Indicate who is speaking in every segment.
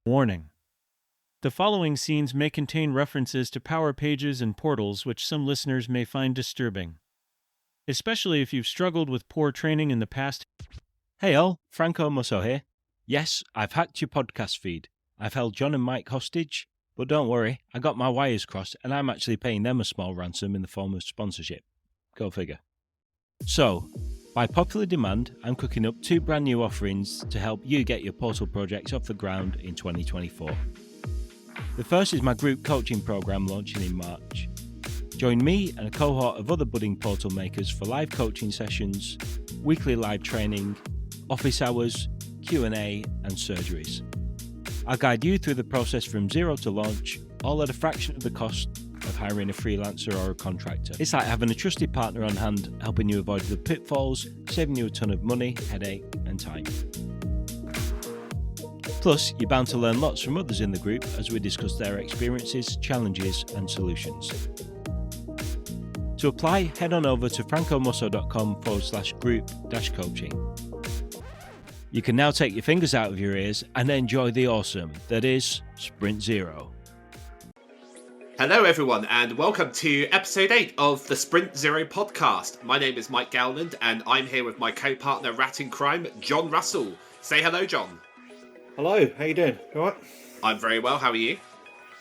Speaker 1: Warning. The following scenes may contain references to power pages and portals which some listeners may find disturbing, especially if you've struggled with poor training in the past. Hey all, Franco Musso here. Yes, I've hacked your podcast feed. I've held John and Mike hostage, but don't worry, I got my wires crossed and I'm actually paying them a small ransom in the form of sponsorship. Go figure. So, by popular demand, I'm cooking up 2 brand new offerings to help you get your portal projects off the ground in 2024. The first is my group coaching program launching in March. Join me and a cohort of other budding portal makers for live coaching sessions, weekly live training, office hours, Q&A, and surgeries. I'll guide you through the process from zero to launch, all at a fraction of the cost of hiring a freelancer or a contractor. It's like having a trusted partner on hand, helping you avoid the pitfalls, saving you a ton of money, headache, and time. Plus, you're bound to learn lots from others in the group as we discuss their experiences, challenges, and solutions. To apply, head on over to francomusso.com/group-coaching. You can now take your fingers out of your ears and enjoy the awesome that is Sprint Zero.
Speaker 2: Hello everyone and welcome to episode 8 of the Sprint Zero podcast. My name is Mike Gowland and I'm here with my co-partner rat in crime, John Russell. Say hello, John.
Speaker 3: Hello, how you doing? All right?
Speaker 2: I'm very well, how are you?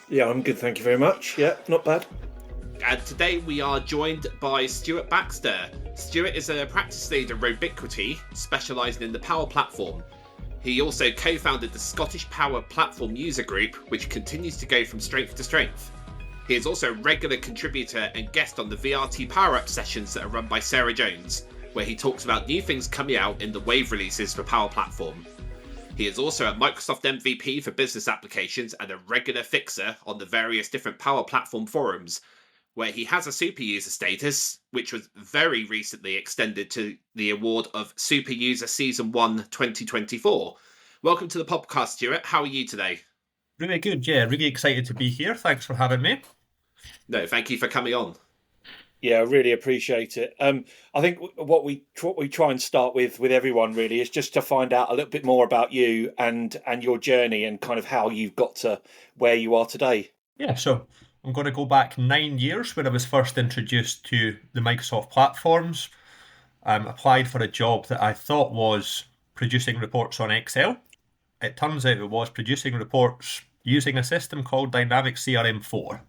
Speaker 3: Yeah, I'm good, thank you very much. Yeah, not bad.
Speaker 2: And today we are joined by Stuart Baxter. Stuart is a practice lead at Robiquity, specialising in the Power Platform. He also co-founded the Scottish Power Platform user group, which continues to go from strength to strength. He is also a regular contributor and guest on the VRT Power-Up sessions that are run by Sarah Jones, where he talks about new things coming out in the Wave releases for Power Platform. He is also a Microsoft MVP for business applications and a regular fixer on the various different Power Platform forums, where he has a super user status, which was very recently extended to the award of Super User Season 1 2024. Welcome to the podcast, Stuart. How are you today?
Speaker 4: Really good, yeah. Really excited to be here. Thanks for having me.
Speaker 2: No, thank you for coming on.
Speaker 3: Yeah, I really appreciate it. I think what we try and start with everyone really is just to find out a little bit more about you and your journey and kind of how you've got to where you are today.
Speaker 4: Yeah, so I'm going to go back 9 years when I was first introduced to the Microsoft platforms. Applied for a job that I thought was producing reports on Excel. It turns out it was producing reports using a system called Dynamics CRM4.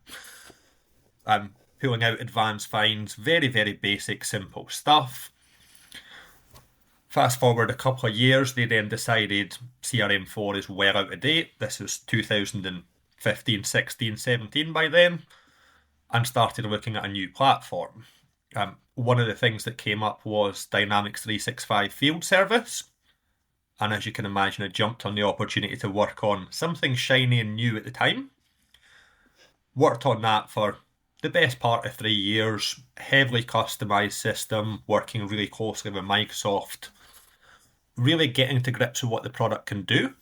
Speaker 4: Pulling out advanced finds, very, very basic, simple stuff. Fast forward a couple of years, they then decided CRM4 is well out of date. This was 2015, 16, 17 by then, and started looking at a new platform. One of the things that came up was Dynamics 365 Field Service. And as you can imagine, I jumped on the opportunity to work on something shiny and new at the time. Worked on that for the best part of 3 years, heavily customised system, working really closely with Microsoft, really getting to grips with what the product can do.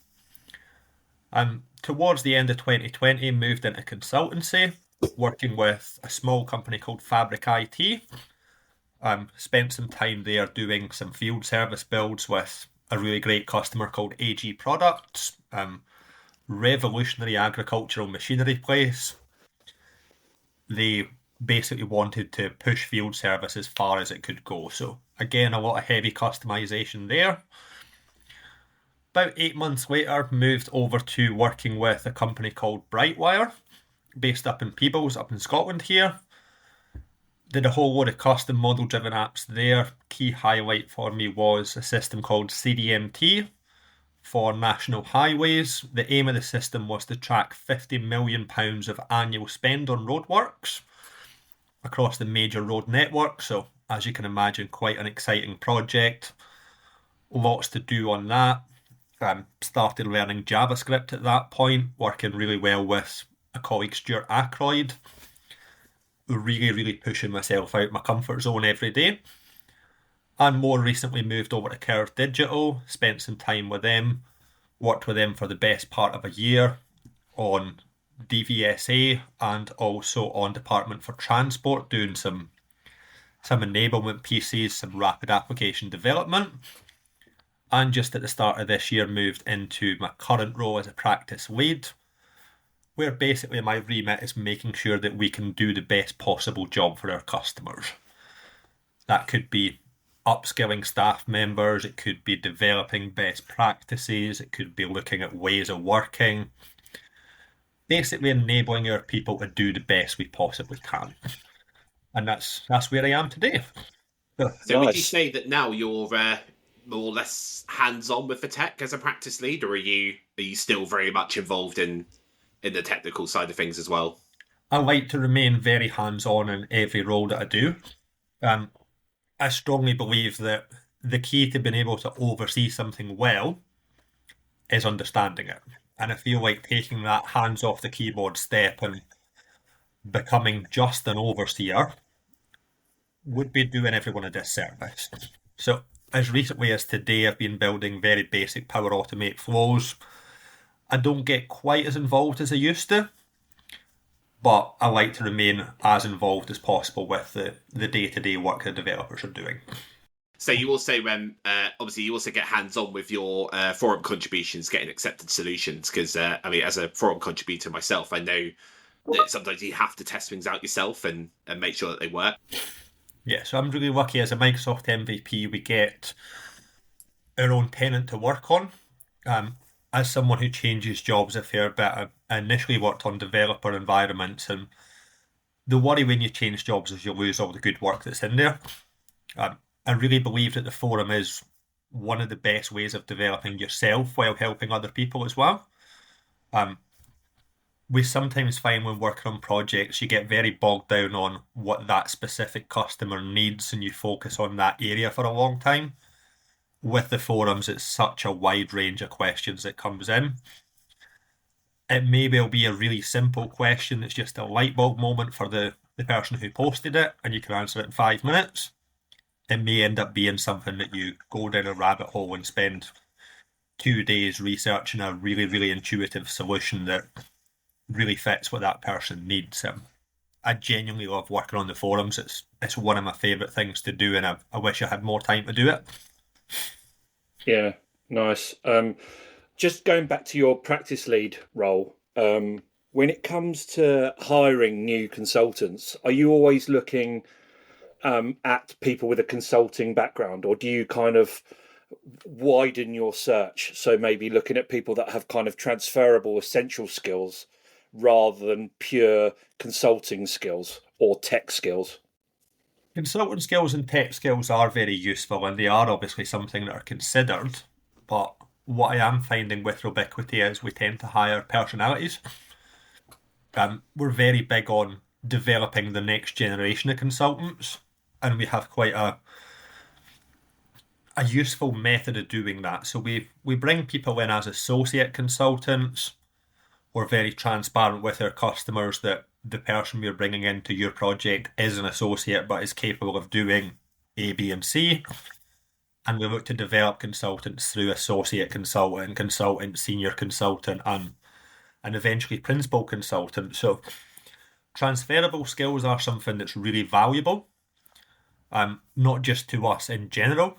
Speaker 4: Towards the end of 2020, moved into consultancy, working with a small company called Fabric IT. Spent some time there doing some field service builds with a really great customer called AG Products, revolutionary agricultural machinery place. They basically wanted to push field service as far as it could go. So again, a lot of heavy customization there. About 8 months later, moved over to working with a company called Brightwire, based up in Peebles, up in Scotland here. Did a whole load of custom model-driven apps there. Key highlight for me was a system called CDMT for national highways. The aim of the system was to track £50 million of annual spend on roadworks across the major road network. So, as you can imagine, quite an exciting project. Lots to do on that. Started learning JavaScript at that point, working really well with a colleague, Stuart Ackroyd. Really pushing myself out my comfort zone every day. And more recently moved over to Curve Digital, spent some time with them, worked with them for the best part of a year on DVSA and also on Department for Transport, doing some enablement pieces, some rapid application development. and just at the start of this year moved into my current role as a practice lead, where basically my remit is making sure that we can do the best possible job for our customers. That could be upskilling staff members, it could be developing best practices, it could be looking at ways of working, basically enabling our people to do the best we possibly can. And that's where I am today.
Speaker 2: So would you
Speaker 3: Nice.
Speaker 2: say that now you're more or less hands-on with the tech as a practice lead, or are you still very much involved in the technical side of things as well?
Speaker 4: I like to remain very hands-on in every role that I do. I strongly believe that the key to being able to oversee something well is understanding it. And I feel like taking that hands off the keyboard step and becoming just an overseer would be doing everyone a disservice. So as recently as today, I've been building very basic Power Automate flows. I don't get quite as involved as I used to, but I like to remain as involved as possible with the day-to-day work the developers are doing.
Speaker 2: So you also, obviously, you also get hands-on with your forum contributions, getting accepted solutions. Because I mean, as a forum contributor myself, I know that sometimes you have to test things out yourself and make sure that they work.
Speaker 4: Yeah, so I'm really lucky as a Microsoft MVP. We get our own tenant to work on. As someone who changes jobs a fair bit, I initially worked on developer environments, and the worry when you change jobs is you lose all the good work that's in there. I really believe that the forum is one of the best ways of developing yourself while helping other people as well. We sometimes find when working on projects, you get very bogged down on what that specific customer needs, and you focus on that area for a long time. With the forums, it's such a wide range of questions that comes in. It may well be a really simple question that's just a light bulb moment for the person who posted it, and you can answer it in 5 minutes. It may end up being something that you go down a rabbit hole and spend 2 days researching a really, really intuitive solution that really fits what that person needs. I genuinely love working on the forums. It's one of my favourite things to do, and I wish I had more time to do it.
Speaker 3: Yeah, nice. Just going back to your practice lead role, when it comes to hiring new consultants, are you always looking at people with a consulting background, or do you kind of widen your search? So maybe looking at people that have kind of transferable essential skills rather than pure consulting skills or tech skills?
Speaker 4: Consultant skills and tech skills are very useful, and they are obviously something that are considered, but what I am finding with Robiquity is we tend to hire personalities. We're very big on developing the next generation of consultants, and we have quite a useful method of doing that. So we bring people in as associate consultants. We're very transparent with our customers that the person we're bringing into your project is an associate but is capable of doing A, B, and C. And we look to develop consultants through associate consultant, senior consultant, and eventually principal consultant. So transferable skills are something that's really valuable, not just to us in general.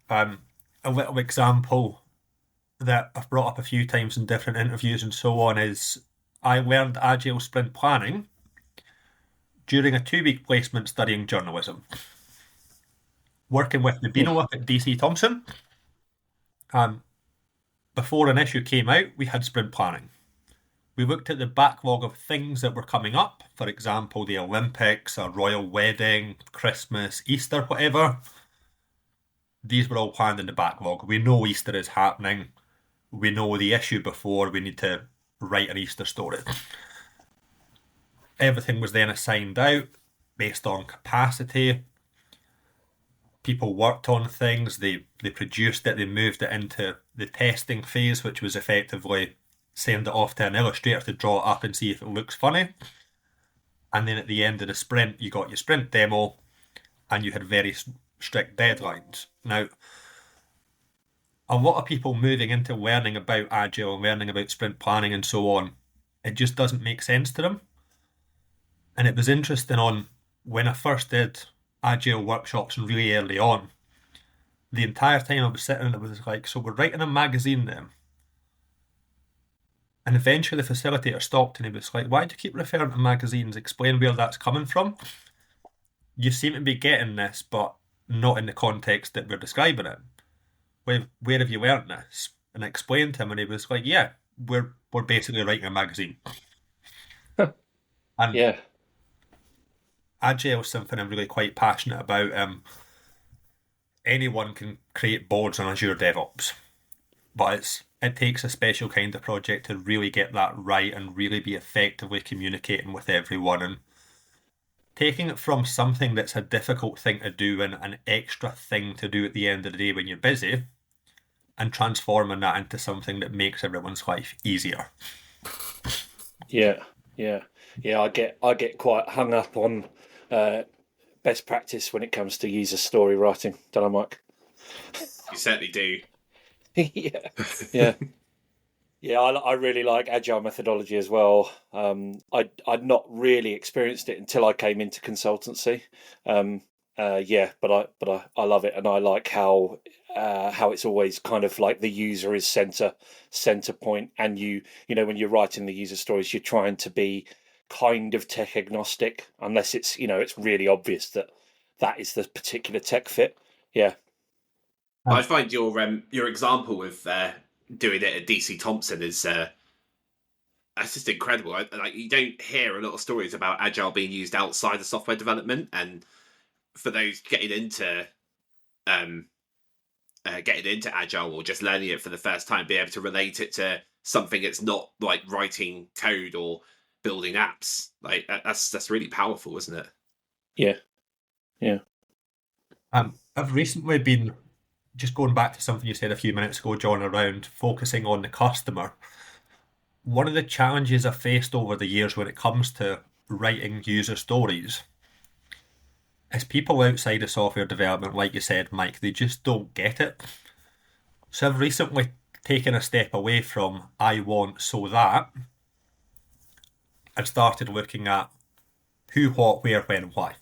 Speaker 4: A little example that I've brought up a few times in different interviews and so on is I learned Agile sprint planning during a 2-week placement studying journalism. Working with Nabino up at DC Thompson, before an issue came out, we had sprint planning. We looked at the backlog of things that were coming up, for example, the Olympics, a royal wedding, Christmas, Easter, whatever. These were all planned in the backlog. We know Easter is happening. We know the issue before we need to write an Easter story. Everything was then assigned out based on capacity. People worked on things, they produced it, they moved it into the testing phase, which was effectively send it off to an illustrator to draw it up and see if it looks funny. And then at the end of the sprint, you got your sprint demo and you had very strict deadlines. Now, a lot of people moving into learning about Agile, learning about sprint planning and so on, it just doesn't make sense to them. And it was interesting on when I first did Agile workshops and really early on, the entire time I was sitting, it was like, so we're writing a magazine then. And eventually the facilitator stopped and he was like, why do you keep referring to magazines? Explain where that's coming from. You seem to be getting this, but not in the context that we're describing it. Where have you learned this? And I explained to him, and he was like, yeah, we're basically writing a magazine. And
Speaker 3: Yeah.
Speaker 4: Agile is something I'm really quite passionate about. Anyone can create boards on Azure DevOps, but it takes a special kind of project to really get that right and really be effectively communicating with everyone, and taking it from something that's a difficult thing to do and an extra thing to do at the end of the day when you're busy, and transforming that into something that makes everyone's life easier.
Speaker 3: Yeah. I get quite hung up on best practice when it comes to user story writing, don't I, Mike?
Speaker 2: You certainly do.
Speaker 3: Yeah. I really like agile methodology as well. I'd not really experienced it until I came into consultancy. But I love it, and I like how it's always kind of like the user is center point, and you know when you're writing the user stories, you're trying to be kind of tech agnostic, unless it's it's really obvious that is the particular tech fit. Yeah.
Speaker 2: I find your example with doing it at DC Thompson is that's just incredible. Like you don't hear a lot of stories about agile being used outside of software development, and for those getting into agile or just learning it for the first time, be able to relate it to something that's not like writing code or building apps. Like that's really powerful, isn't it?
Speaker 3: Yeah.
Speaker 4: I've recently been just going back to something you said a few minutes ago, John, around focusing on the customer. One of the challenges I've faced over the years when it comes to writing user stories is people outside of software development, like you said, Mike, they just don't get it. So I've recently taken a step away from I want so that and started looking at who, what, where, when, why.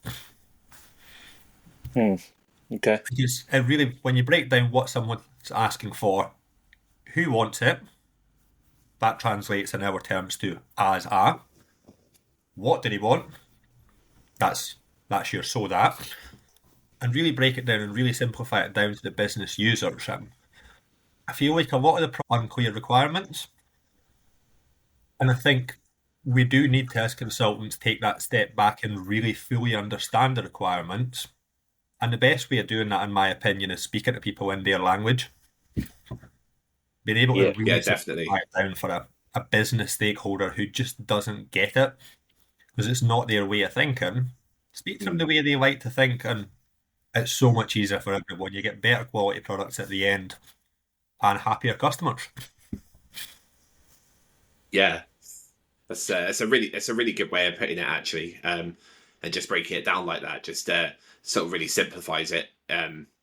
Speaker 3: Okay.
Speaker 4: Because it really, when you break down what someone's asking for, who wants it, that translates in our terms to as a. What do they want? That's your so that. And really break it down and really simplify it down to the business users. I feel like a lot of the unclear requirements, and I think we do need to, as consultants, take that step back and really fully understand the requirements. And the best way of doing that, in my opinion, is speaking to people in their language. Being able to really
Speaker 2: definitely
Speaker 4: simplify it down for a business stakeholder who just doesn't get it, because it's not their way of thinking. Speak to them the way they like to think, and it's so much easier for everyone. You get better quality products at the end and happier customers.
Speaker 2: Yeah, that's a really good way of putting it, actually. And just breaking it down like that just sort of really simplifies it.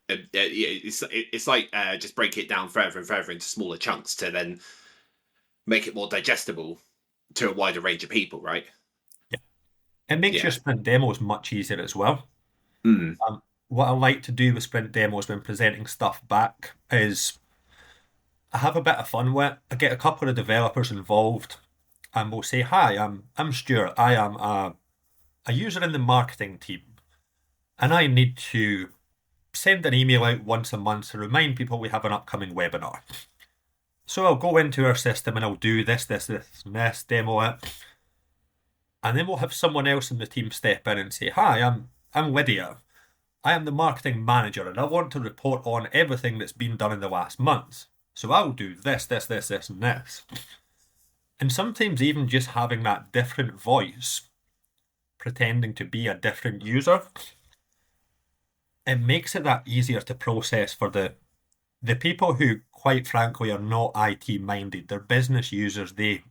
Speaker 2: It's like just break it down further and further into smaller chunks to then make it more digestible to a wider range of people, right?
Speaker 4: Yeah, it makes your sprint demos much easier as well. What I like to do with sprint demos when presenting stuff back is I have a bit of fun with it. I get a couple of developers involved, and we'll say, "Hi, I'm Stuart. I am a user in the marketing team, and I need to send an email out once a month to remind people we have an upcoming webinar. So I'll go into our system and I'll do this, demo it, and then we'll have someone else in the team step in and say, "Hi, I'm Lydia. I am the marketing manager, and I want to report on everything that's been done in the last month. So I'll do this, and this." And sometimes even just having that different voice, pretending to be a different user, it makes it that easier to process for the people who, quite frankly, are not IT minded. They're business users. They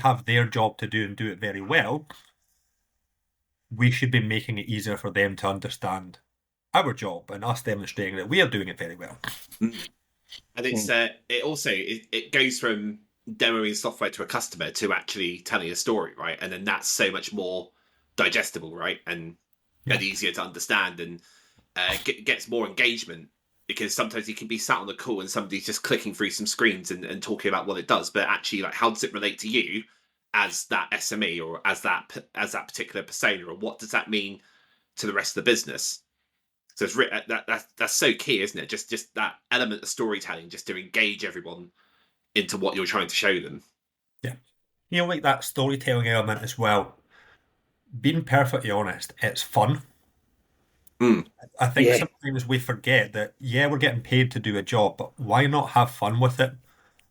Speaker 4: have their job to do and do it very well. We should be making it easier for them to understand our job and us demonstrating that we are doing it very well.
Speaker 2: And it's it goes from demoing software to a customer to actually telling a story, right? And then that's so much more digestible, right? And easier to understand, and gets more engagement because sometimes you can be sat on the call and somebody's just clicking through some screens and talking about what it does, but actually, like, how does it relate to you as that SME or as that particular persona, or what does that mean to the rest of the business? So it's that's so key, isn't it? Just that element of storytelling, just to engage everyone into what you're trying to show them.
Speaker 4: Yeah. You know, like that storytelling element as well. Being perfectly honest, it's fun. I think sometimes we forget that, yeah, we're getting paid to do a job, but why not have fun with it?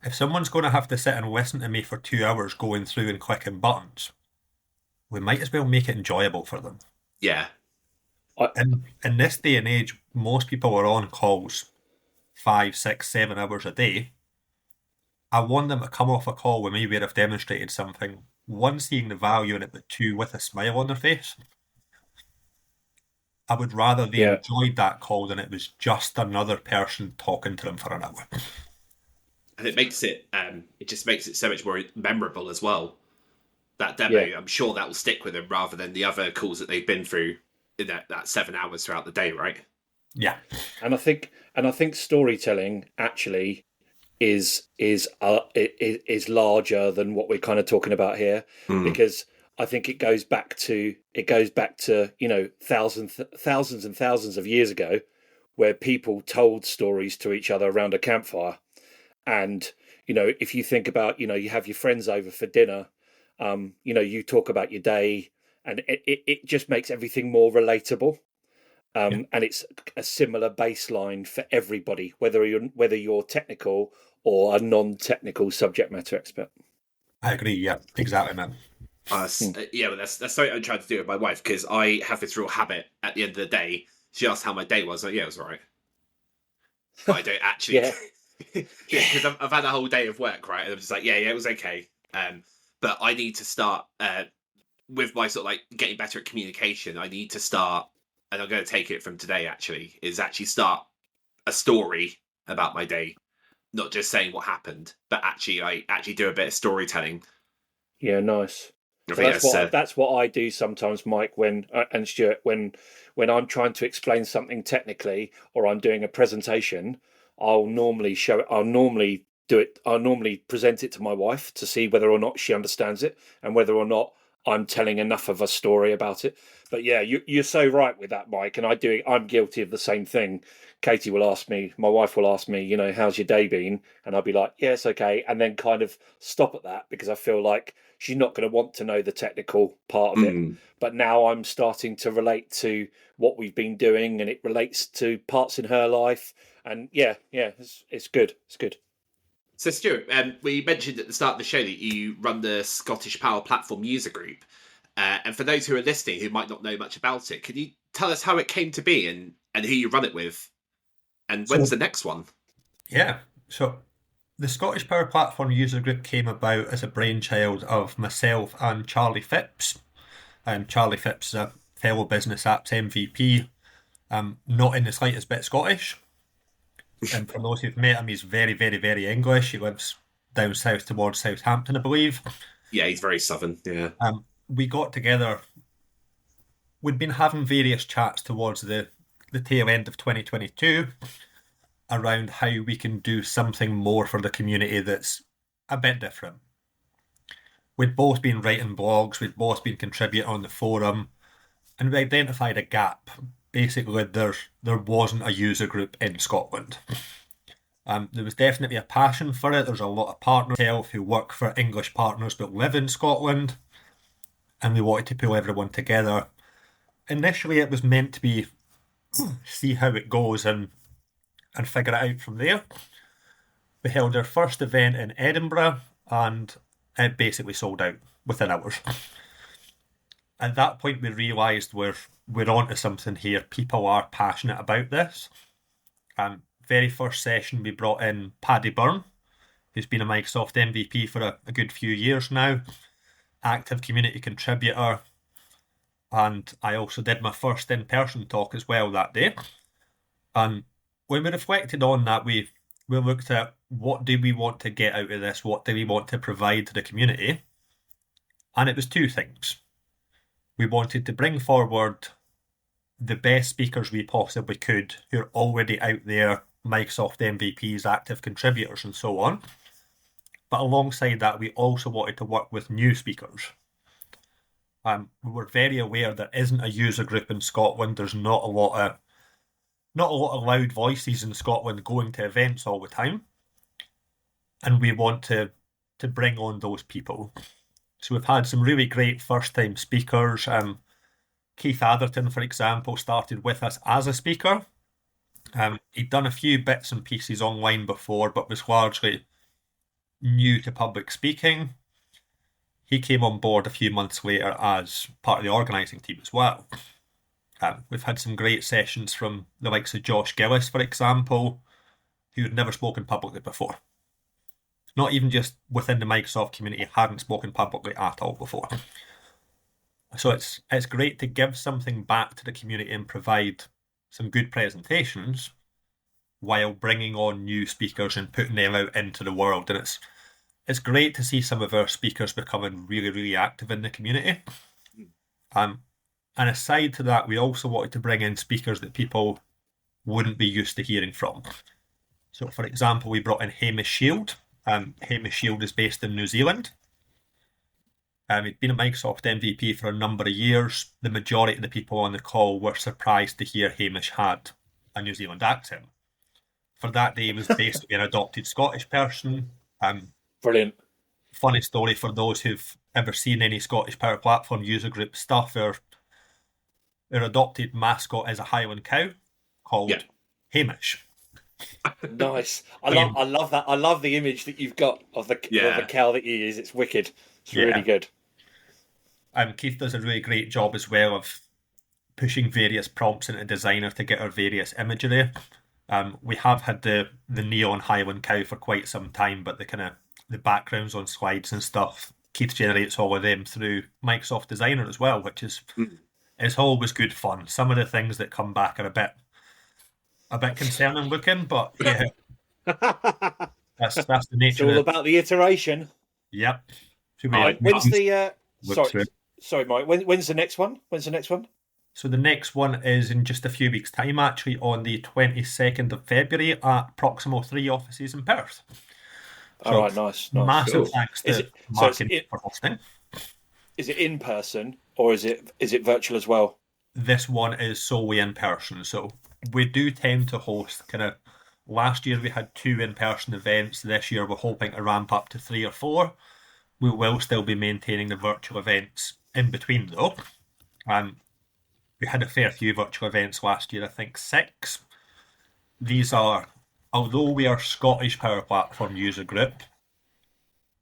Speaker 4: If someone's going to have to sit and listen to me for 2 hours going through and clicking buttons, we might as well make it enjoyable for them.
Speaker 2: Yeah.
Speaker 4: In this day and age, most people are on calls 5, 6, 7 hours a day. I want them to come off a call with me where I've demonstrated something, one, seeing the value in it, but two, with a smile on their face. I would rather they enjoyed that call than it was just another person talking to them for an hour.
Speaker 2: And it makes it, it just makes it so much more memorable as well. That demo, I'm sure that will stick with them rather than the other calls that they've been through in that 7 hours throughout the day, right?
Speaker 4: Yeah.
Speaker 3: And I think storytelling actually is larger than what we're kind of talking about here, because I think it goes back to thousands and thousands of years ago, where people told stories to each other around a campfire. And if you think about, you have your friends over for dinner, you talk about your day, and it just makes everything more relatable. And it's a similar baseline for everybody, whether you're technical or a non-technical subject matter expert.
Speaker 4: I agree. Yeah, exactly, man.
Speaker 2: But that's something I'm trying to do with my wife, because I have this real habit. At the end of the day, she asked how my day was. Like, it was all right. But I don't actually, because I've had a whole day of work, right? And I'm just like, it was okay. But I need to start with my sort of like getting better at communication. I need to start, and I'm going to take it from today. Actually, start a story about my day, not just saying what happened, but I actually do a bit of storytelling.
Speaker 3: Yeah, nice. So that's what I do sometimes, Mike, and Stuart, when I'm trying to explain something technically or I'm doing a presentation, I'll normally present it to my wife to see whether or not she understands it and whether or not I'm telling enough of a story about it. But yeah, you're so right with that, Mike, and I'm guilty of the same thing. Katie will ask me, my wife will ask me, how's your day been? And I'll be like, yeah, it's okay. And then kind of stop at that, because I feel like she's not going to want to know the technical part of it. But now I'm starting to relate to what we've been doing, and it relates to parts in her life. And it's good. It's good.
Speaker 2: So, Stuart, we mentioned at the start of the show that you run the Scottish Power Platform user group. And for those who are listening who might not know much about it, can you tell us how it came to be and who you run it with? And when's the next one?
Speaker 4: Yeah. So the Scottish Power Platform user group came about as a brainchild of myself and Charlie Phipps. Charlie Phipps is a fellow Business Apps MVP, not in the slightest bit Scottish. And for those who've met him, he's very, very, very English. He lives down south towards Southampton, I believe.
Speaker 2: Yeah, he's very southern, yeah.
Speaker 4: We got together. We'd been having various chats towards the tail end of 2022 around how we can do something more for the community that's a bit different. We'd both been writing blogs, we'd both been contributing on the forum, and we identified a gap. Basically, there wasn't a user group in Scotland. There was definitely a passion for it. There's a lot of partners who work for English partners but live in Scotland, and we wanted to pull everyone together. Initially, it was meant to be see how it goes and figure it out from there. We held our first event in Edinburgh, and it basically sold out within hours. At that point, we realised we're onto something here. People are passionate about this. Very first session, we brought in Paddy Byrne, who's been a Microsoft MVP for a good few years now, active community contributor, and I also did my first in-person talk as well that day. And when we reflected on that, we looked at what do we want to get out of this, what do we want to provide to the community, and it was two things. We wanted to bring forward the best speakers we possibly could who are already out there, Microsoft MVPs, active contributors, and so on. But alongside that, we also wanted to work with new speakers. We were very aware there isn't a user group in Scotland. There's not a lot of loud voices in Scotland going to events all the time, and we want to bring on those people. So we've had some really great first-time speakers. Keith Atherton, for example, started with us as a speaker. He'd done a few bits and pieces online before, but was largely new to public speaking. He came on board a few months later as part of the organising team as well. We've had some great sessions from the likes of Josh Gillis, for example, who had never spoken publicly before. Not even just within the Microsoft community, hadn't spoken publicly at all before. So it's great to give something back to the community and provide some good presentations while bringing on new speakers and putting them out into the world. And it's great to see some of our speakers becoming really, really active in the community. And aside to that, we also wanted to bring in speakers that people wouldn't be used to hearing from. So, for example, we brought in Hamish Shield. Hamish Shield is based in New Zealand. He'd been a Microsoft MVP for a number of years. The majority of the people on the call were surprised to hear Hamish had a New Zealand accent. For that day, he was basically an adopted Scottish person.
Speaker 3: Brilliant.
Speaker 4: Funny story for those who've ever seen any Scottish Power Platform user group stuff. Our adopted mascot is a Highland cow called Hamish.
Speaker 3: Nice. I love that. I love the image that you've got of the cow that you use. It's wicked. It's really good.
Speaker 4: Keith does a really great job as well of pushing various prompts into Designer to get our various imagery. We have had the neon Highland cow for quite some time, but the backgrounds on slides and stuff, Keith generates all of them through Microsoft Designer as well, which is it's always good fun. Some of the things that come back are a bit concerning looking, but yeah, that's the nature.
Speaker 3: It's all about the iteration.
Speaker 4: Yep.
Speaker 3: When's the sorry, Mike. When's the next one?
Speaker 4: So the next one is in just a few weeks' time, actually, on the 22nd of February at Proximal 3 offices in Perth. So
Speaker 3: all right, nice.
Speaker 4: Massive thanks to marketing for hosting.
Speaker 3: Is it in person or is it virtual as well?
Speaker 4: This one is solely in person. So we do tend to host last year we had 2 in-person events. This year we're hoping to ramp up to 3 or 4. We will still be maintaining the virtual events in between though. We had a fair few virtual events last year, I think 6. These are, although we are Scottish Power Platform user group,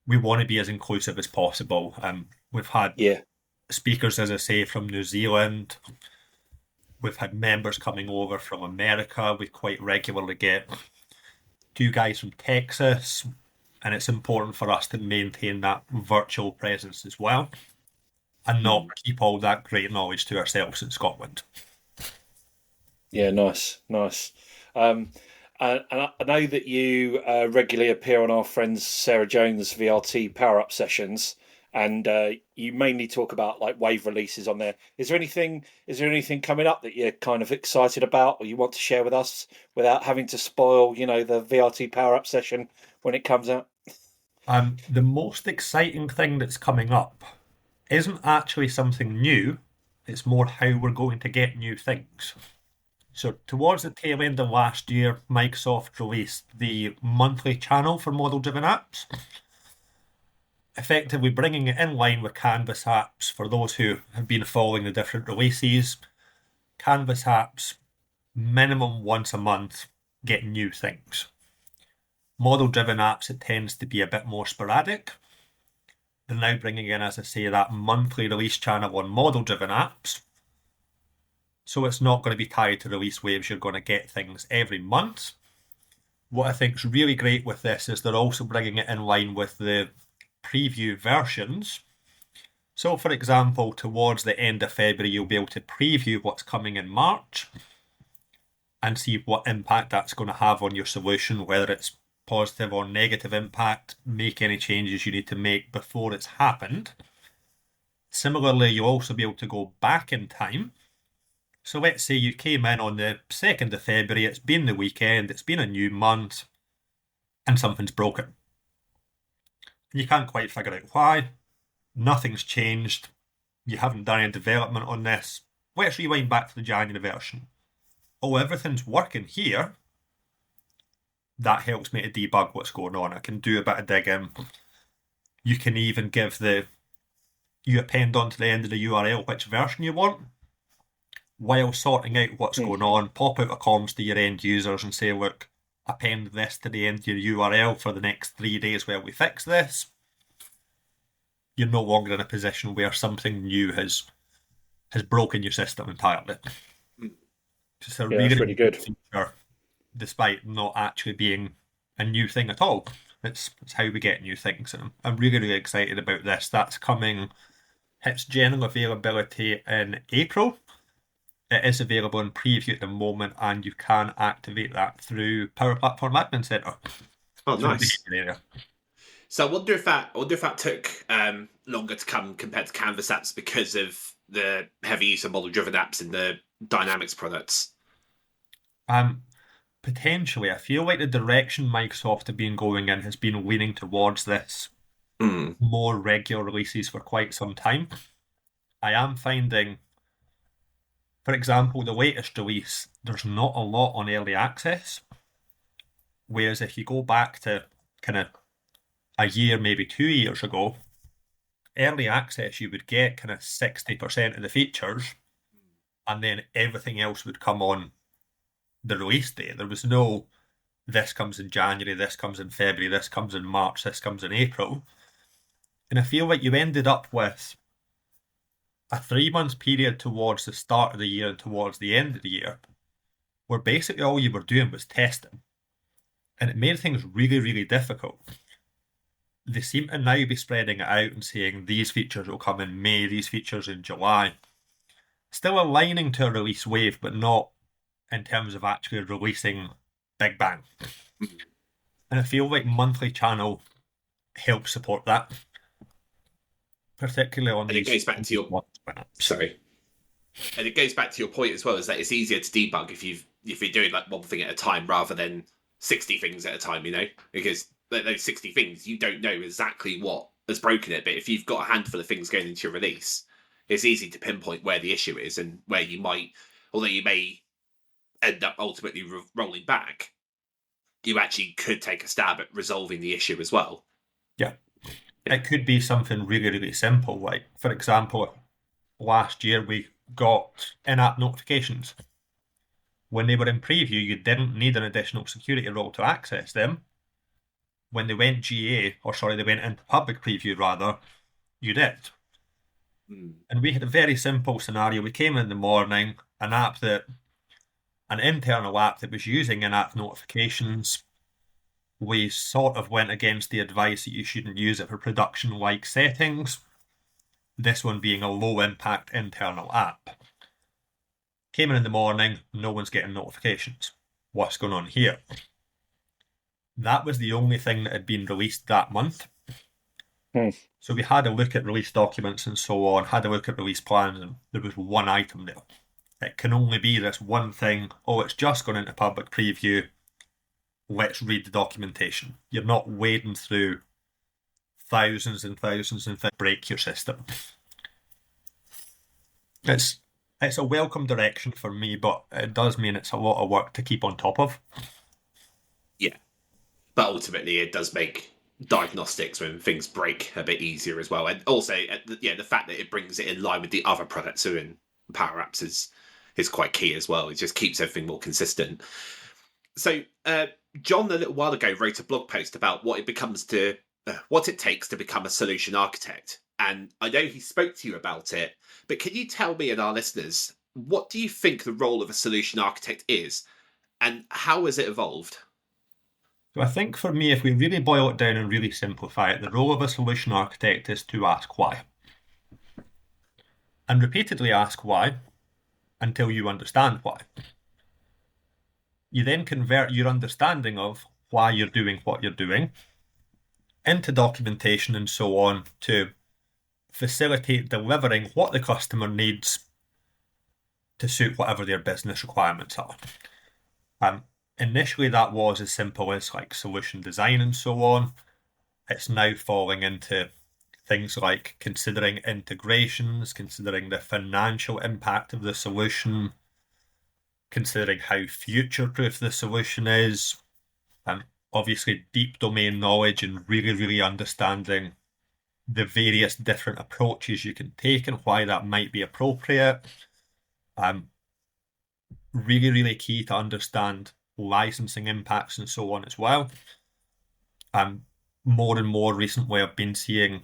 Speaker 4: we want to be as inclusive as possible. We've had speakers, as I say, from New Zealand. We've had members coming over from America. We quite regularly get 2 guys from Texas, and it's important for us to maintain that virtual presence as well and not keep all that great knowledge to ourselves in Scotland.
Speaker 3: Yeah, nice. And I know that you regularly appear on our friends Sarah Jones' VRT Power Up sessions, and you mainly talk about like wave releases on there. Is there anything coming up that you're kind of excited about, or you want to share with us without having to spoil, the VRT Power Up session when it comes out?
Speaker 4: The most exciting thing that's coming up isn't actually something new. It's more how we're going to get new things. So towards the tail end of last year, Microsoft released the monthly channel for model-driven apps, effectively bringing it in line with Canvas apps. For those who have been following the different releases, Canvas apps, minimum once a month, get new things. Model-driven apps, it tends to be a bit more sporadic. They're now bringing in, as I say, that monthly release channel on model-driven apps. So it's not going to be tied to release waves. You're going to get things every month. What I think is really great with this is they're also bringing it in line with the preview versions. So, for example, towards the end of February, you'll be able to preview what's coming in March and see what impact that's going to have on your solution, whether it's positive or negative impact, make any changes you need to make before it's happened. Similarly, you'll also be able to go back in time So let's say you came in on the 2nd of February, it's been the weekend, it's been a new month, and something's broken. And you can't quite figure out why. Nothing's changed. You haven't done any development on this. Let's rewind back to the January version. Oh, everything's working here. That helps me to debug what's going on. I can do a bit of digging. You can even you append onto the end of the URL which version you want, while sorting out what's going on. Pop out a comms to your end users and say, look, append this to the end of your URL for the next 3 days while we fix this. You're no longer in a position where something new has broken your system entirely. Just a really
Speaker 3: good
Speaker 4: feature, despite not actually being a new thing at all. It's how we get new things, and I'm really, really excited about this. That's coming. It's general availability in April. It is available in preview at the moment, and you can activate that through Power Platform Admin Center.
Speaker 2: Oh, nice. So I wonder if that took longer to come compared to Canvas apps because of the heavy use of model-driven apps in the Dynamics products.
Speaker 4: Potentially. I feel like the direction Microsoft have been going in has been leaning towards this more regular releases for quite some time. I am finding, for example, the latest release, there's not a lot on early access. Whereas if you go back to kind of a year, maybe 2 years ago, early access, you would get kind of 60% of the features, and then everything else would come on the release date. There was no, this comes in January, this comes in February, this comes in March, this comes in April. And I feel like you ended up with a 3-month period towards the start of the year and towards the end of the year, where basically all you were doing was testing. And it made things really, really difficult. They seem to now be spreading it out and saying these features will come in May, these features in July. Still aligning to a release wave, but not in terms of actually releasing big bang. And I feel like monthly channel helps support that, particularly on these.
Speaker 2: And it goes back to your And it goes back to your point as well, is that it's easier to debug if you're doing like one thing at a time rather than 60 things at a time, because those 60 things, you don't know exactly what has broken it. But if you've got a handful of things going into your release, it's easy to pinpoint where the issue is and where you might, although you may end up ultimately rolling back, you actually could take a stab at resolving the issue as well.
Speaker 4: Yeah. It could be something really, really simple. Like, for example, last year we got in-app notifications. When they were in preview, you didn't need an additional security role to access them. When they went they went into public preview rather, you did. And we had a very simple scenario. We came in the morning, an internal app that was using in-app notifications. We sort of went against the advice that you shouldn't use it for production-like settings. This one being a low-impact internal app. Came in the morning, no one's getting notifications. What's going on here? That was the only thing that had been released that month. So we had a look at release documents and so on, had a look at release plans, and there was one item there. It can only be this one thing. Oh, it's just gone into public preview. Let's read the documentation. You're not wading through thousands and thousands and break your system. It's a welcome direction for me, but it does mean it's a lot of work to keep on top of.
Speaker 2: Yeah. But ultimately, it does make diagnostics when things break a bit easier as well. And also, the fact that it brings it in line with the other products that are in Power Apps is quite key as well. It just keeps everything more consistent. So, John, a little while ago, wrote a blog post about what it takes to become a solution architect. And I know he spoke to you about it, but can you tell me and our listeners, what do you think the role of a solution architect is, and how has it evolved?
Speaker 4: So I think for me, if we really boil it down and really simplify it, the role of a solution architect is to ask why. And repeatedly ask why until you understand why. You then convert your understanding of why you're doing what you're doing into documentation and so on to facilitate delivering what the customer needs to suit whatever their business requirements are. Initially, that was as simple as like solution design and so on. It's now falling into things like considering integrations, considering the financial impact of the solution, considering how future-proof the solution is, and obviously deep domain knowledge and really, really understanding the various different approaches you can take and why that might be appropriate. Really, really key to understand licensing impacts and so on as well. More and more recently, I've been seeing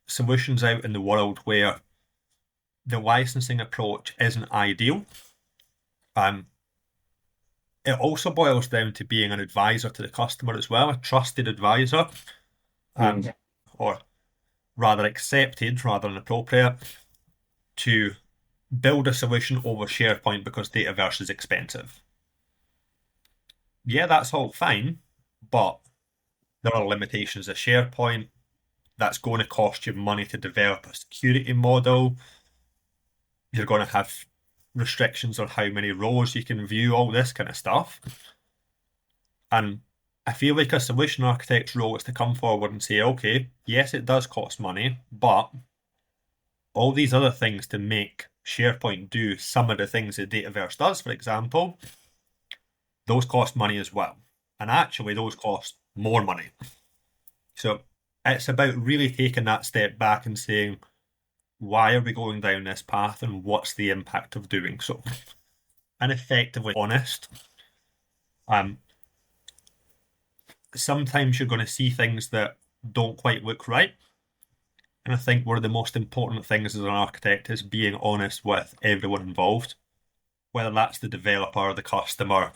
Speaker 4: solutions out in the world where the licensing approach isn't ideal. It also boils down to being an advisor to the customer as well, a trusted advisor, or rather accepted rather than appropriate, to build a solution over SharePoint because Dataverse is expensive. Yeah, that's all fine, but there are limitations of SharePoint. That's going to cost you money to develop a security model. You're going to have restrictions on how many rows you can view, all this kind of stuff. And I feel like a solution architect's role is to come forward and say, okay, yes, it does cost money, but all these other things to make SharePoint do some of the things that Dataverse does, for example, those cost money as well. And actually, those cost more money. So it's about really taking that step back and saying, why are we going down this path and what's the impact of doing so? And effectively honest. Sometimes you're going to see things that don't quite look right. And I think one of the most important things as an architect is being honest with everyone involved, whether that's the developer, the customer,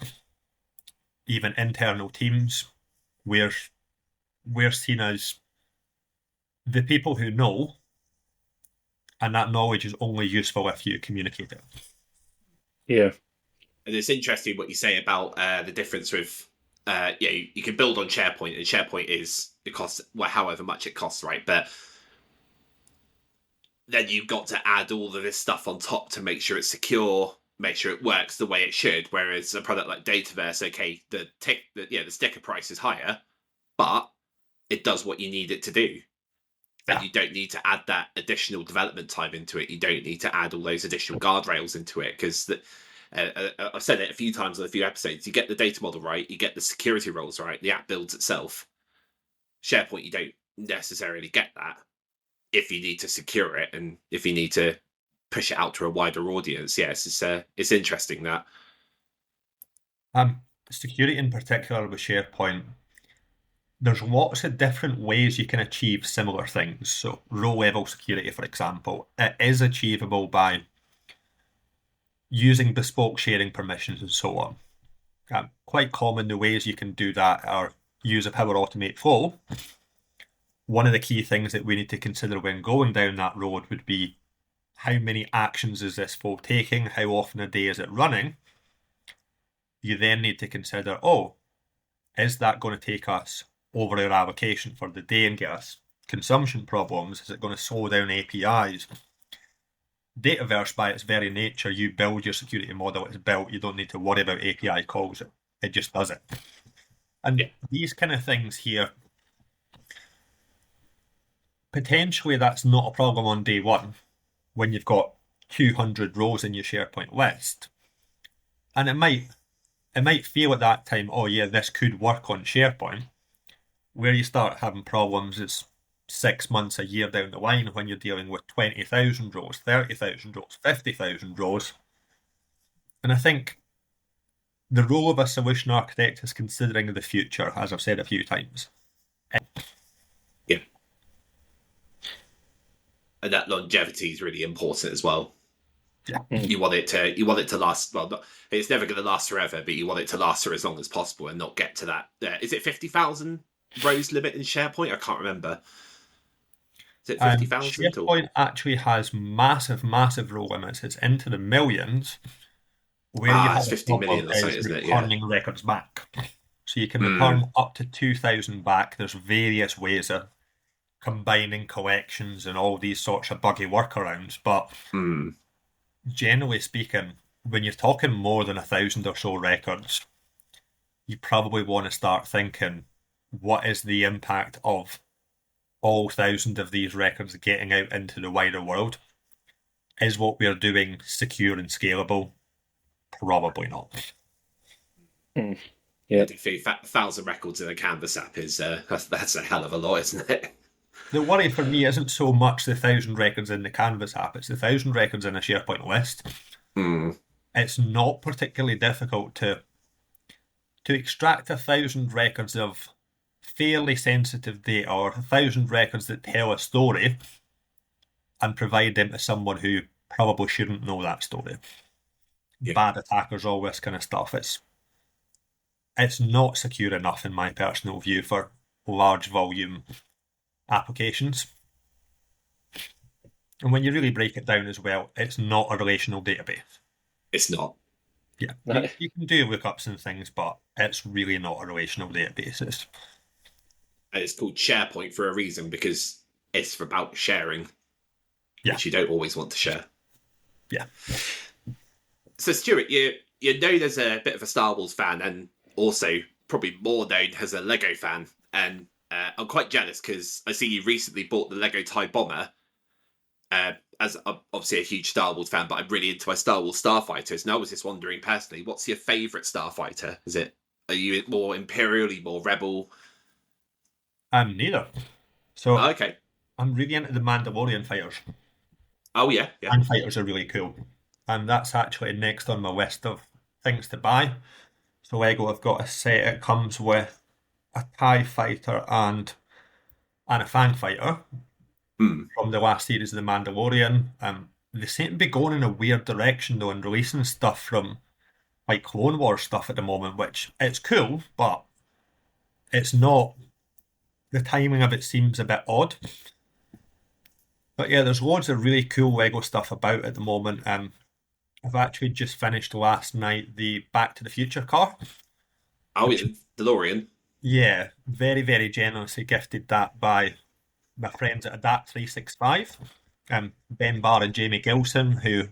Speaker 4: even internal teams. We're seen as the people who know, and that knowledge is only useful if you communicate it.
Speaker 3: Yeah.
Speaker 2: And it's interesting what you say about the difference with, you can build on SharePoint, and SharePoint is, it costs, well, however much it costs, right? But then you've got to add all of this stuff on top to make sure it's secure, make sure it works the way it should. Whereas a product like Dataverse, okay, the sticker price is higher, but it does what you need it to do. And you don't need to add that additional development time into it. You don't need to add all those additional guardrails into it, because I've said it a few times on a few episodes. You get the data model right, you get the security roles right, the app builds itself. SharePoint, you don't necessarily get that if you need to secure it and if you need to push it out to a wider audience. Yes, it's interesting that.
Speaker 4: Security in particular with SharePoint, there's lots of different ways you can achieve similar things. So row-level security, for example, it is achievable by using bespoke sharing permissions and so on. Quite common, the ways you can do that are use a Power Automate flow. One of the key things that we need to consider when going down that road would be how many actions is this flow taking? How often a day is it running? You then need to consider, is that going to take us over our allocation for the day and get us consumption problems? Is it going to slow down APIs? Dataverse, by its very nature, you build your security model, it's built, you don't need to worry about API calls, it just does it. And these kind of things here, potentially that's not a problem on day one when you've got 200 rows in your SharePoint list. And it might feel at that time, this could work on SharePoint. Where you start having problems is 6 months, a year down the line, when you're dealing with 20,000 rows, 30,000 rows, 50,000 rows. And I think the role of a solution architect is considering the future, as I've said a few times.
Speaker 2: Yeah. And that longevity is really important as well.
Speaker 4: Yeah.
Speaker 2: You want it to last. Well, it's never going to last forever, but you want it to last for as long as possible and not get to that. Is it 50,000 rows limit in SharePoint? I can't remember. Is it 50,000?
Speaker 4: SharePoint actually has massive row limits. It's into the millions. Where you have
Speaker 2: 50 million or something, isn't it?
Speaker 4: Returning records back. So you can return up to 2,000 back. There's various ways of combining collections and all these sorts of buggy workarounds, but generally speaking, when you're talking more than 1,000 or so records, you probably want to start thinking, what is the impact of all 1,000 of these records getting out into the wider world? Is what we're doing secure and scalable? Probably not.
Speaker 3: Yeah.
Speaker 2: 1,000 records in a Canvas app is that's a hell of a lot, isn't it?
Speaker 4: The worry for me isn't so much the 1,000 records in the Canvas app, it's the 1,000 records in a SharePoint list. It's not particularly difficult to extract 1,000 records of fairly sensitive data, or 1,000 records that tell a story, and provide them to someone who probably shouldn't know that story.
Speaker 2: Yeah.
Speaker 4: Bad attackers, all this kind of stuff. It's not secure enough, in my personal view, for large volume applications. And when you really break it down as well, it's not a relational database.
Speaker 2: It's not.
Speaker 4: Yeah,
Speaker 3: No.
Speaker 4: you can do lookups and things, but it's really not a relational database.
Speaker 2: And it's called SharePoint for a reason, because it's about sharing, which you don't always want to share.
Speaker 4: Yeah.
Speaker 2: So, Stuart, you know there's a bit of a Star Wars fan, and also probably more known as a Lego fan. And I'm quite jealous because I see you recently bought the Lego TIE Bomber. As I'm obviously a huge Star Wars fan, but I'm really into my Star Wars starfighters. And I was just wondering personally, what's your favourite starfighter? Are you more Imperial, more Rebel?
Speaker 4: Neither. So
Speaker 2: Okay.
Speaker 4: I'm really into the Mandalorian fighters.
Speaker 2: Oh yeah.
Speaker 4: And fighters are really cool. And that's actually next on my list of things to buy. So Lego have got a set. It comes with a TIE fighter and a Fang fighter from the last series of The Mandalorian. They seem to be going in a weird direction though, and releasing stuff from like Clone Wars stuff at the moment, which it's cool, but it's not. The timing of it seems a bit odd. But yeah, there's loads of really cool Lego stuff about at the moment. I've actually just finished last night the Back to the Future car.
Speaker 2: Oh, DeLorean.
Speaker 4: Yeah, very, very generously gifted that by my friends at Adapt365, Ben Barr and Jamie Gilson, who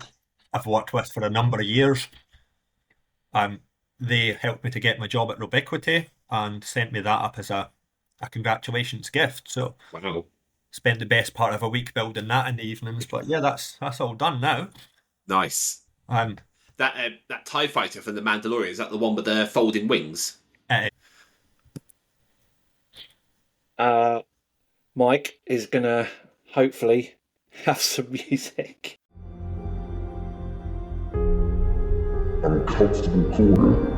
Speaker 4: I've worked with for a number of years. They helped me to get my job at Robiquity and sent me that up as a congratulations gift. So
Speaker 2: Wow.
Speaker 4: Spent the best part of a week building that in the evenings. But yeah, that's all done now.
Speaker 2: Nice. That TIE fighter from The Mandalorian, is that the one with the folding wings?
Speaker 3: Mike is going to hopefully have some music.
Speaker 5: Uncomfortable corner.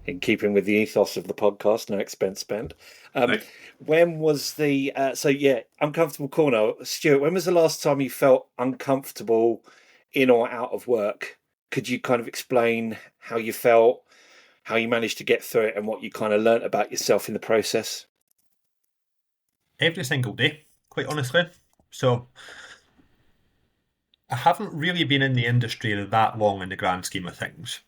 Speaker 3: In keeping with the ethos of the podcast, no expense spent.
Speaker 2: Right.
Speaker 3: When was the uncomfortable corner? Stuart, when was the last time you felt uncomfortable in or out of work? Could you kind of explain how you felt, how you managed to get through it, and what you kind of learnt about yourself in the process?
Speaker 4: Every single day, quite honestly. So I haven't really been in the industry that long in the grand scheme of things.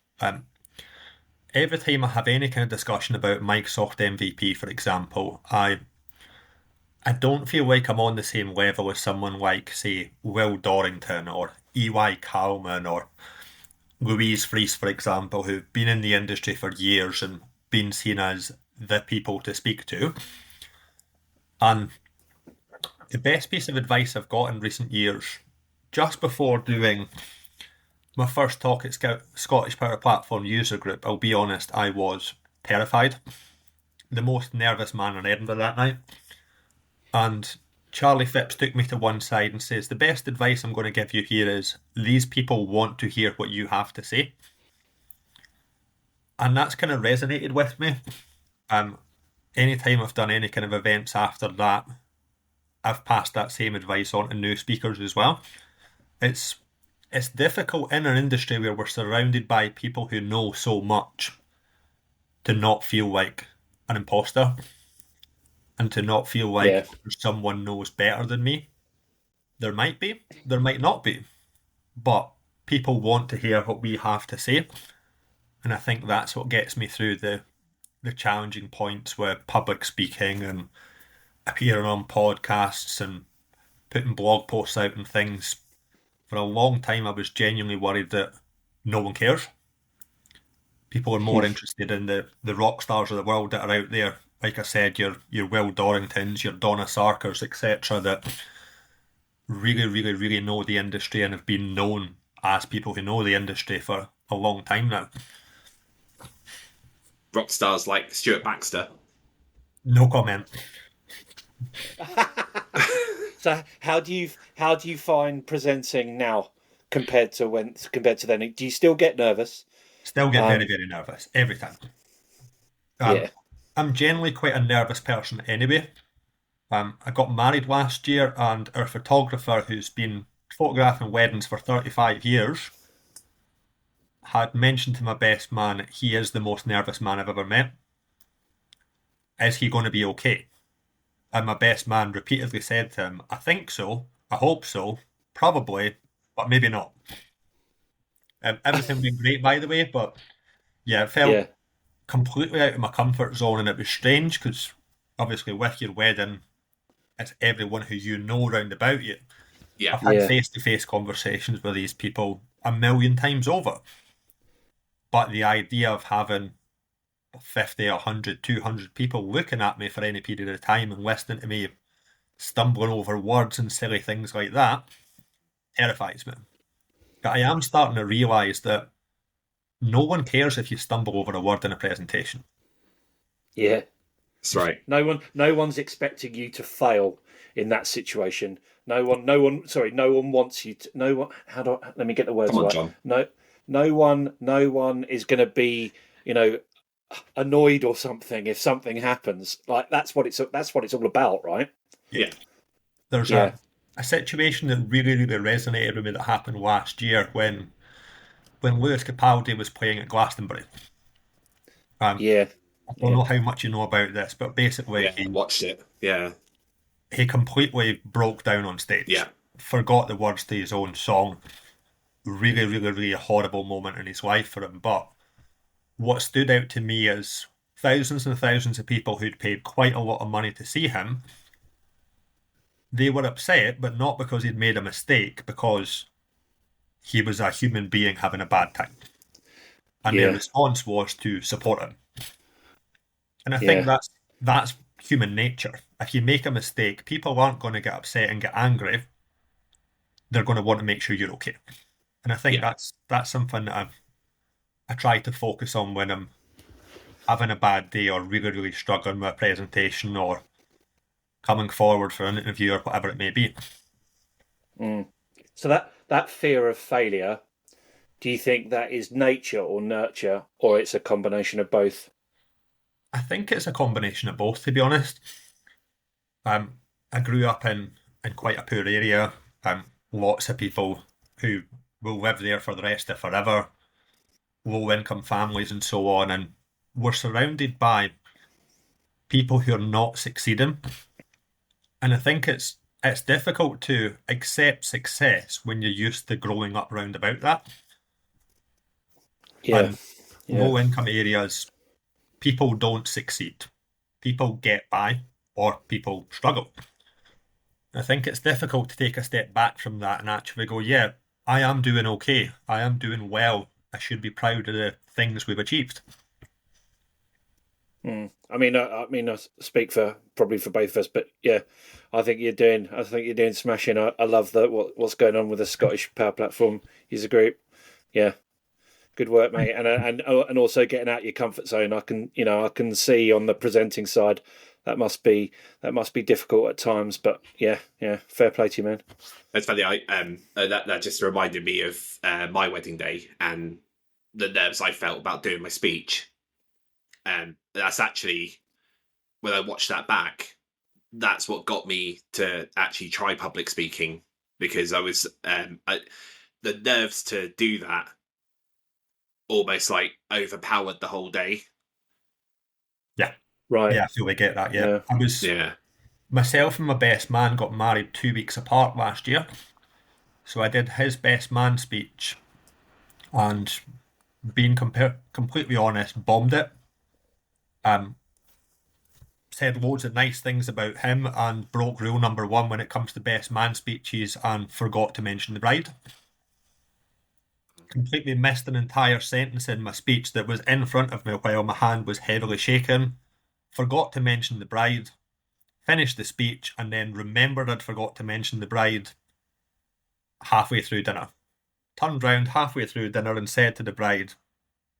Speaker 4: Every time I have any kind of discussion about Microsoft MVP, for example, I don't feel like I'm on the same level as someone like, say, Will Dorrington or E.Y. Kalman or Louise Fries, for example, who've been in the industry for years and been seen as the people to speak to. And the best piece of advice I've got in recent years, just before doing my first talk at Scottish Power Platform User Group, I'll be honest, I was terrified. The most nervous man in Edinburgh that night. And Charlie Phipps took me to one side and says, the best advice I'm going to give you here is these people want to hear what you have to say. And that's kind of resonated with me. Anytime I've done any kind of events after that, I've passed that same advice on to new speakers as well. It's difficult in an industry where we're surrounded by people who know so much to not feel like an imposter and to not feel like someone knows better than me. There might be, there might not be, but people want to hear what we have to say. And I think that's what gets me through the challenging points with public speaking and appearing on podcasts and putting blog posts out and things, for a long time I was genuinely worried that no one cares. People are more interested in the rock stars of the world that are out there. Like I said, your Will Dorringtons, your Donna Sarkers, etc., that really, really, really know the industry and have been known as people who know the industry for a long time now.
Speaker 2: Rock stars like Stuart Baxter.
Speaker 4: No comment.
Speaker 3: So how do you find presenting now compared to then? Do you still get nervous?
Speaker 4: Still get very, very nervous every time.
Speaker 3: Yeah.
Speaker 4: I'm generally quite a nervous person anyway. I got married last year, and our photographer, who's been photographing weddings for 35 years, had mentioned to my best man, he is the most nervous man I've ever met. Is he going to be okay? And my best man repeatedly said to him, I think so, I hope so, probably, but maybe not. Everything went great, by the way, but yeah, it felt completely out of my comfort zone, and it was strange because obviously with your wedding, it's everyone who you know round about you.
Speaker 2: Yeah.
Speaker 4: I've had face-to-face conversations with these people a million times over. But the idea of having 50, 100, 200 people looking at me for any period of time and listening to me stumbling over words and silly things like that terrifies me. But I am starting to realise that no one cares if you stumble over a word in a presentation.
Speaker 3: Yeah.
Speaker 2: That's right.
Speaker 3: No one's expecting you to fail in that situation. No one wants you to. Let me get the words
Speaker 2: Come on,
Speaker 3: right.
Speaker 2: John.
Speaker 3: No one is going to be, annoyed or something if something happens. Like that's what it's all about, right?
Speaker 2: Yeah.
Speaker 4: There's a situation that really, really resonated with me that happened last year when Lewis Capaldi was playing at Glastonbury. I don't know how much you know about this, but basically
Speaker 2: he watched it. Yeah.
Speaker 4: He completely broke down on stage.
Speaker 2: Yeah.
Speaker 4: Forgot the words to his own song. Really, really, really horrible moment in his life for him. But what stood out to me is thousands and thousands of people who'd paid quite a lot of money to see him. They were upset, but not because he'd made a mistake, because he was a human being having a bad time. And their response was to support him. And I think that's human nature. If you make a mistake, people aren't going to get upset and get angry. They're going to want to make sure you're okay. And I think that's something that I try to focus on when I'm having a bad day or really, really struggling with a presentation or coming forward for an interview or whatever it may be.
Speaker 3: So that fear of failure, do you think that is nature or nurture, or it's a combination of both?
Speaker 4: I think it's a combination of both, to be honest. I grew up in quite a poor area. Lots of people who will live there for the rest of forever, low-income families and so on, and we're surrounded by people who are not succeeding. And I think it's difficult to accept success when you're used to growing up round about that. Low-income areas, people don't succeed. People get by, or people struggle. I think it's difficult to take a step back from that and actually go, yeah, I am doing okay. I am doing well. I should be proud of the things we've achieved.
Speaker 3: I mean, I speak for both of us, but yeah, I think you're doing smashing. I love what's going on with the Scottish Power Platform user group. Yeah, good work, mate. And also getting out your comfort zone. I can see on the presenting side that must be difficult at times. But yeah, fair play to you, man.
Speaker 2: That's funny. That just reminded me of my wedding day and the nerves I felt about doing my speech. That's actually, when I watched that back, that's what got me to actually try public speaking, because I was the nerves to do that almost like overpowered the whole day.
Speaker 4: Yeah,
Speaker 3: right.
Speaker 4: Yeah, I feel we get that. Yeah, I was. Yeah. Myself and my best man got married 2 weeks apart last year, so I did his best man speech, and being completely honest, bombed it. said loads of nice things about him and broke rule number 1 when it comes to best man speeches and forgot to mention the bride. Completely missed an entire sentence in my speech that was in front of me while my hand was heavily shaken. Forgot to mention the bride. Finished the speech and then remembered I'd forgot to mention the bride halfway through dinner. Turned round halfway through dinner and said to the bride,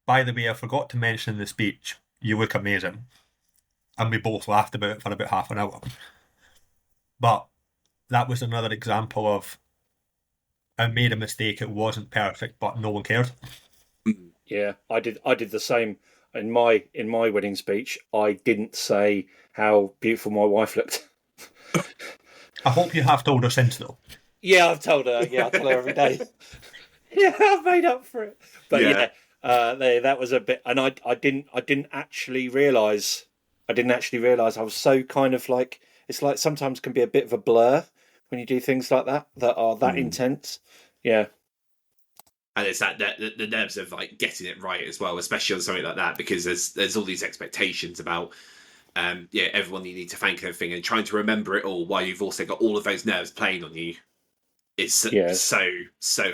Speaker 4: "By the way, I forgot to mention in the speech, you look amazing." And we both laughed about it for about half an hour. But that was another example of I made a mistake, it wasn't perfect, but no one cared.
Speaker 3: Yeah, I did the same in my wedding speech. I didn't say how beautiful my wife looked.
Speaker 4: I hope you have told her since, though.
Speaker 3: Yeah, I've told her. Yeah, I tell her every day. Yeah, I've made up for it. But that was a bit, and I didn't actually realise. I was so kind of like, it's like sometimes can be a bit of a blur when you do things like that are that intense. Yeah.
Speaker 2: And it's that the nerves of like getting it right as well, especially on something like that, because there's all these expectations about everyone you need to thank and everything, and trying to remember it all while you've also got all of those nerves playing on you. It's so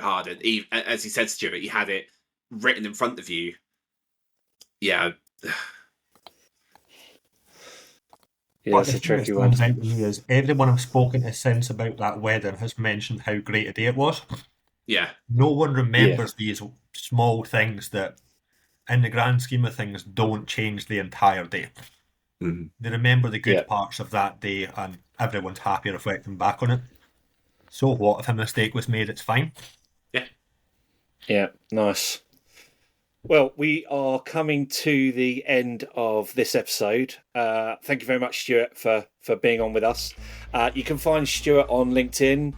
Speaker 2: hard. And even, as you said, Stuart, you had it written in front of you. Yeah.
Speaker 3: Yeah, it's a tricky one.
Speaker 4: What stands out to me is everyone I've spoken to since about that wedding has mentioned how great a day it was.
Speaker 2: Yeah.
Speaker 4: No one remembers these small things that, in the grand scheme of things, don't change the entire day.
Speaker 2: Mm-hmm.
Speaker 4: They remember the good parts of that day, and everyone's happy reflecting back on it. So what? If a mistake was made, it's fine.
Speaker 2: Yeah.
Speaker 3: Yeah, nice. Well, we are coming to the end of this episode. Thank you very much, Stuart, for being on with us. You can find Stuart on LinkedIn.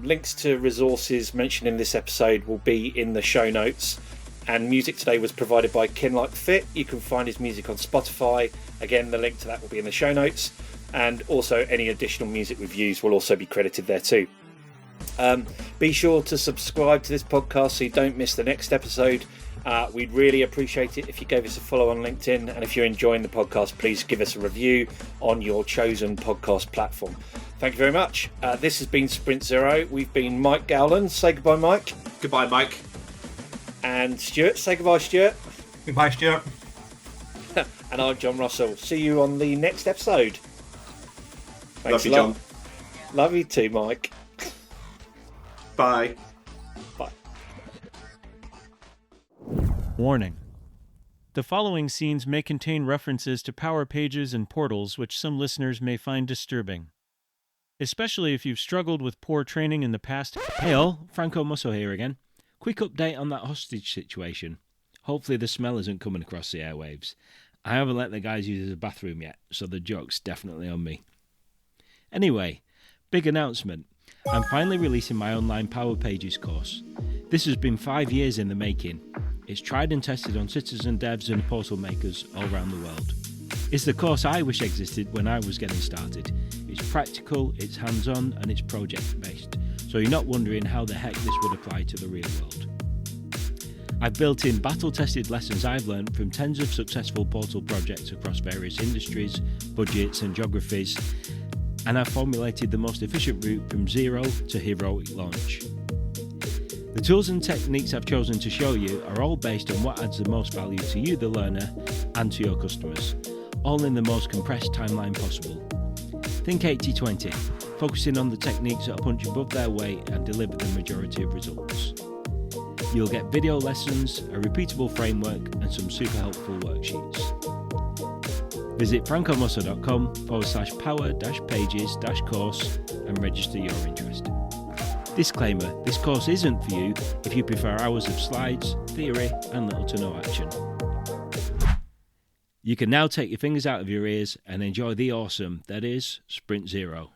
Speaker 3: Links to resources mentioned in this episode will be in the show notes. And music today was provided by Ken Like Fit. You can find his music on Spotify. Again, the link to that will be in the show notes. And also any additional music we've used will also be credited there too. Be sure to subscribe to this podcast so you don't miss the next episode. We'd really appreciate it if you gave us a follow on LinkedIn, and if you're enjoying the podcast, please give us a review on your chosen podcast platform. Thank you very much. This has been Sprint Zero. We've been Mike Gowland. Say goodbye, Mike.
Speaker 2: Goodbye, Mike.
Speaker 3: And Stuart. Say goodbye, Stuart.
Speaker 4: Goodbye, Stuart.
Speaker 3: And I'm John Russell. See you on the next episode. Thanks
Speaker 2: Love you, John.
Speaker 3: Love you too, Mike.
Speaker 2: Bye.
Speaker 3: Bye.
Speaker 1: Warning. The following scenes may contain references to power pages and portals which some listeners may find disturbing. Especially if you've struggled with poor training in the past. Hey all, Franco Musso here again. Quick update on that hostage situation. Hopefully the smell isn't coming across the airwaves. I haven't let the guys use the bathroom yet, so the joke's definitely on me. Anyway, big announcement. I'm finally releasing my online Power Pages course. This has been 5 years in the making. It's tried and tested on citizen devs and portal makers all around the world. It's the course I wish existed when I was getting started. It's practical, it's hands-on, and it's project-based, so you're not wondering how the heck this would apply to the real world. I've built in battle-tested lessons I've learned from tens of successful portal projects across various industries, budgets and geographies, and I've formulated the most efficient route from zero to heroic launch. The tools and techniques I've chosen to show you are all based on what adds the most value to you, the learner, and to your customers, all in the most compressed timeline possible. Think 80-20, focusing on the techniques that punch above their weight and deliver the majority of results. You'll get video lessons, a repeatable framework, and some super helpful worksheets. Visit francomusso.com/power-pages-course and register your interest. Disclaimer, this course isn't for you if you prefer hours of slides, theory, and little to no action. You can now take your fingers out of your ears and enjoy the awesome that is Sprint Zero.